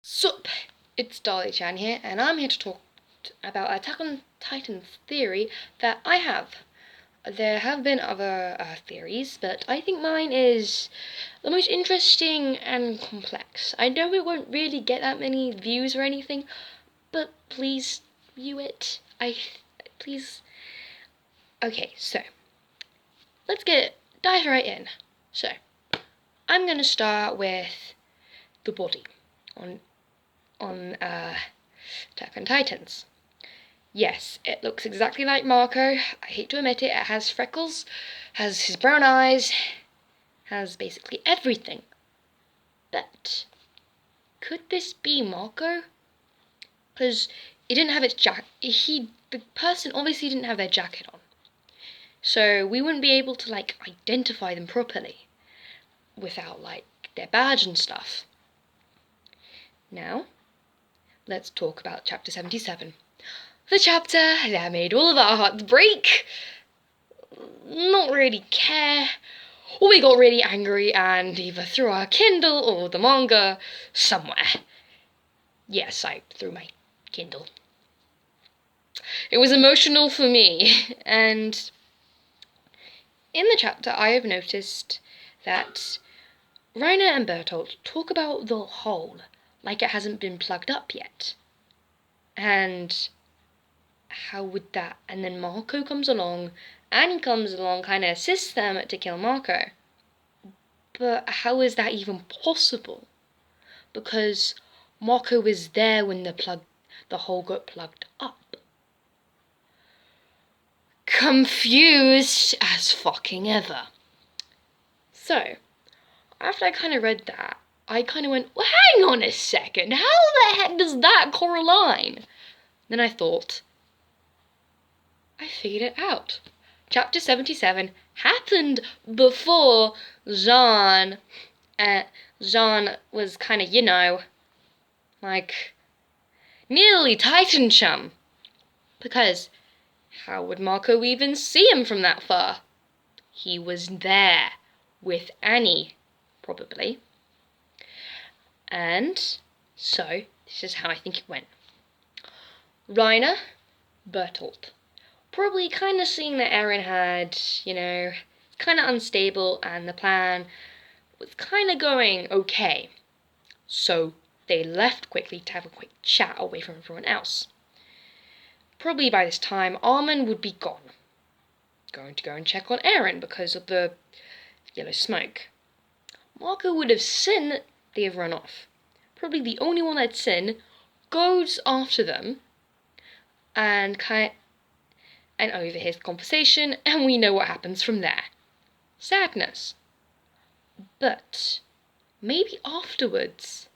Sup, it's Dolly-chan here, and I'm here to talk about Attack on Titan theory that I have. There have been other theories, but I think mine is the most interesting and complex. I know it won't really get that many views or anything, but please view it. Please. Okay, so let's dive right in. So, I'm gonna start with the body on Attack on Titans. Yes, it looks exactly like Marco. I hate to admit it, it has freckles, has his brown eyes, has basically everything. But could this be Marco? Because he didn't have its jacket. The person obviously didn't have their jacket on. So we wouldn't be able to identify them properly without their badge and stuff. Now, let's talk about chapter 77. The chapter that made all of our hearts break. Not really care. We got really angry and either threw our Kindle or the manga somewhere. Yes, I threw my Kindle. It was emotional for me, and in the chapter I have noticed that Reiner and Bertolt talk about the hole like it hasn't been plugged up yet. And how would that? And then Marco comes along, Annie comes along, kind of assists them to kill Marco. But how is that even possible? Because Marco was there when the hole got plugged up. Confused as fucking ever. So, after I kind of read that, I kind of went, well, hang on a second, how the heck does that correlate? Then I thought, I figured it out. Chapter 77 happened before Jean was kind of, nearly Titan chum. Because how would Marco even see him from that far? He was there with Annie, probably. And so, this is how I think it went. Reiner, Bertolt. Probably kind of seeing that Eren had, kind of unstable and the plan was kind of going okay. So they left quickly to have a quick chat away from everyone else. Probably by this time, Armin would be gone. Going to go and check on Eren because of the yellow smoke. Marco would have seen that they have run off. Probably the only one that's seen goes after them and overhears the conversation, and we know what happens from there. Sadness. But maybe afterwards,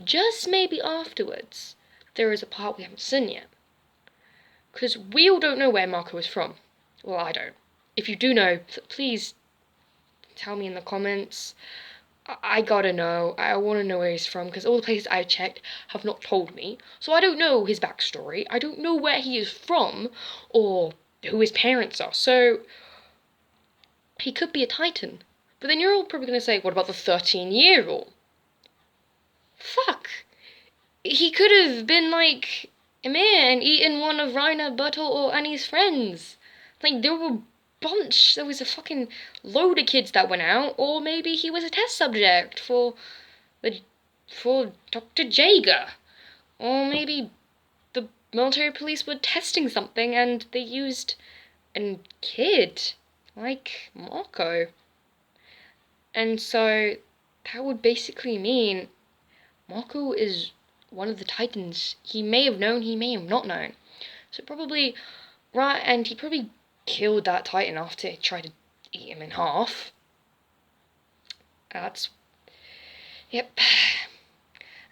just maybe afterwards, there is a part we haven't seen yet. Because we all don't know where Marco is from. Well, I don't. If you do know, please tell me in the comments. I gotta know. I want to know where he's from, because all the places I've checked have not told me. So I don't know his backstory. I don't know where he is from, or who his parents are. So he could be a Titan. But then you're all probably going to say, what about the 13-year-old? Fuck. He could have been like Ymir and eaten one of Reiner, Bertolt, or Annie's friends. There were there was a fucking load of kids that went out, or maybe he was a test subject for Dr. Jaeger, or maybe the military police were testing something and they used a kid like Marco. And so that would basically mean Marco is one of the Titans. He may have known, he may have not known. So probably, right, and he probably killed that Titan after he tried to eat him in half. Yep.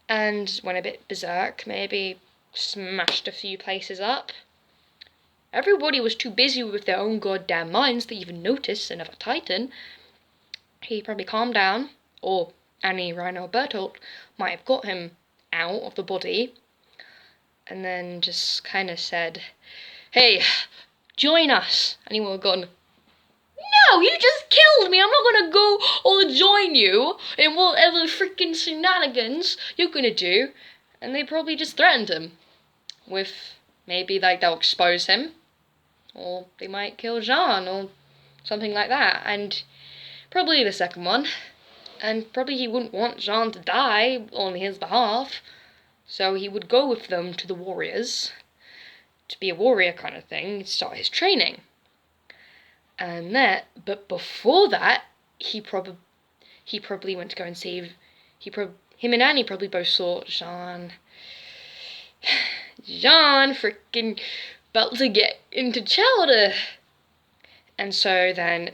And went a bit berserk, maybe smashed a few places up. Everybody was too busy with their own goddamn minds to even notice another Titan. He probably calmed down, or Annie, Reiner, or Bertolt might have got him out of the body, and then just kind of said, hey, join us. And he would have gone, no, you just killed me. I'm not gonna go or join you in whatever freaking shenanigans you're gonna do. And they probably just threatened him with maybe like they'll expose him, or they might kill Jean or something like that. And probably the second one. And probably he wouldn't want Jean to die on his behalf. So he would go with them to the warriors, to be a warrior kind of thing, start his training. And but before that, he probably went to go and save, him and Annie probably both saw Jean freaking about to get into chowder. And so then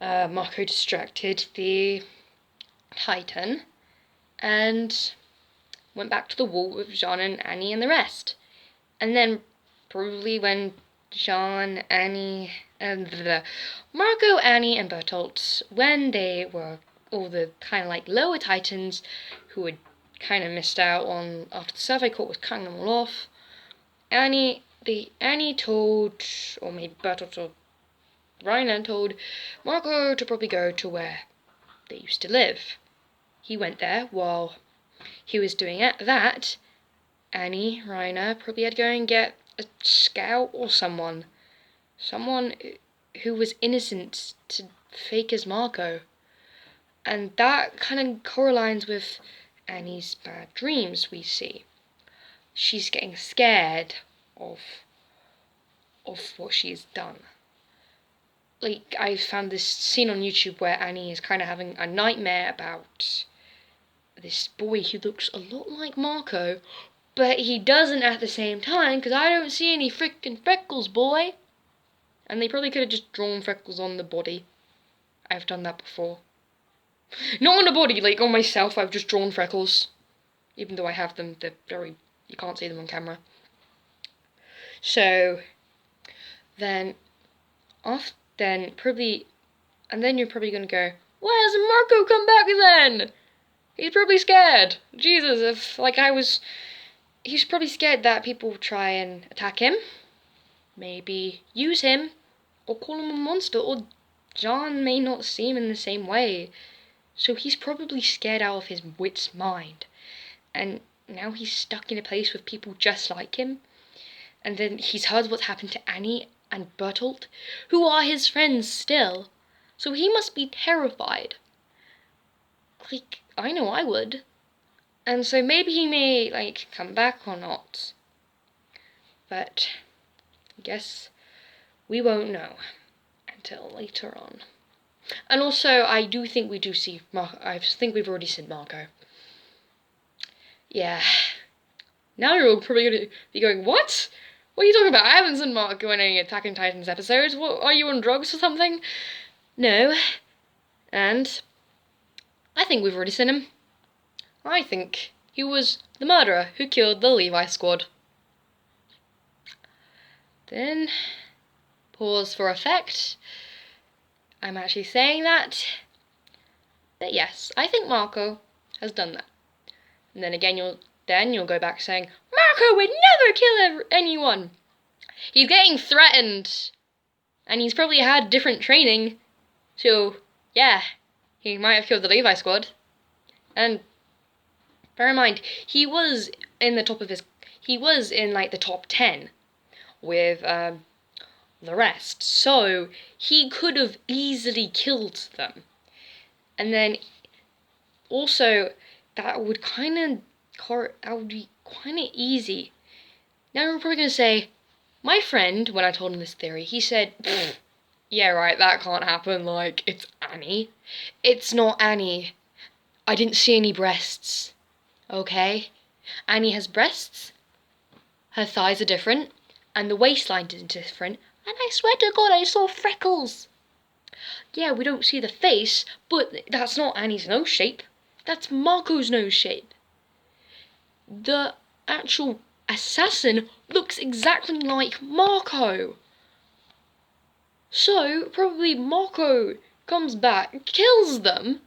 Marco distracted the Titan and went back to the wall with Jean and Annie and the rest. And then probably when Jean, Annie, and Marco, Annie, and Bertolt, when they were all the kind of like lower Titans who had kind of missed out on after the survey court was cutting them all off, Annie told, or maybe Bertolt or Reiner told Marco to probably go to where they used to live. He went there. While he was doing that, Annie, Reiner probably had to go and get a scout or someone who was innocent to fake as Marco. And that kind of correlates with Annie's bad dreams we see. She's getting scared of what she's done. Like, I found this scene on YouTube where Annie is kind of having a nightmare about this boy who looks a lot like Marco, but he doesn't at the same time, because I don't see any freaking freckles, boy. And they probably could have just drawn freckles on the body. I've done that before. Not on the body, like on myself, I've just drawn freckles. Even though I have them, you can't see them on camera. So, then you're probably going to go, why hasn't Marco come back then? He's probably scared. Jesus, he's probably scared that people will try and attack him. Maybe use him, or call him a monster, or Jean may not see him in the same way. So he's probably scared out of his wit's mind. And now he's stuck in a place with people just like him. And then he's heard what's happened to Annie and Bertolt, who are his friends still. So he must be terrified. Like, I know I would. And so maybe he may, come back or not. But I guess we won't know until later on. And also, I do think we do see Marco. I think we've already seen Marco. Yeah. Now you're all probably going to be going, what? What are you talking about? I haven't seen Marco in any Attack on Titans episodes. What, are you on drugs or something? No. And I think we've already seen him. I think he was the murderer who killed the Levi squad. Then, pause for effect. I'm actually saying that. But yes, I think Marco has done that. And then again, you'll go back saying, Marco would never kill anyone. He's getting threatened. And he's probably had different training. So, yeah, he might have killed the Levi squad. And bear in mind, he was in the top 10 with the rest. So he could have easily killed them. And then also that would be kind of easy. Now I'm probably going to say, my friend, when I told him this theory, he said, yeah, right, that can't happen, it's Annie. It's not Annie. I didn't see any breasts. Okay? Annie has breasts, her thighs are different, and the waistline is different, and I swear to God I saw freckles. Yeah, we don't see the face, but that's not Annie's nose shape. That's Marco's nose shape. The actual assassin looks exactly like Marco. So, probably Marco comes back, kills them,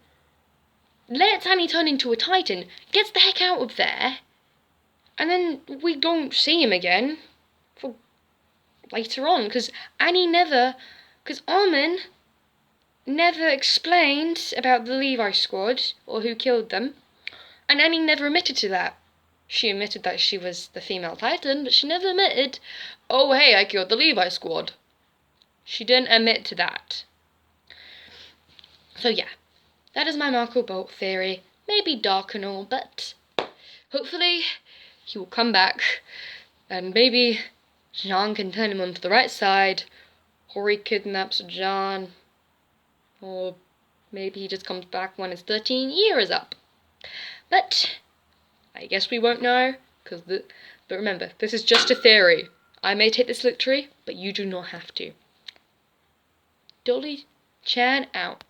lets Annie turn into a Titan, gets the heck out of there, and then we don't see him again for later on, because Annie never Because Armin never explained about the Levi squad or who killed them, and Annie never admitted to that. She admitted that she was the female Titan, but she never admitted, oh hey, I killed the Levi squad. She didn't admit to that. So yeah, that is my Marco Bolt theory. Maybe dark and all, but hopefully he will come back, and maybe Jean can turn him onto the right side, or he kidnaps Jean, or maybe he just comes back when his 13 year is up. But I guess we won't know, but remember, this is just a theory. I may take this literally, but you do not have to. Dolly Chan out.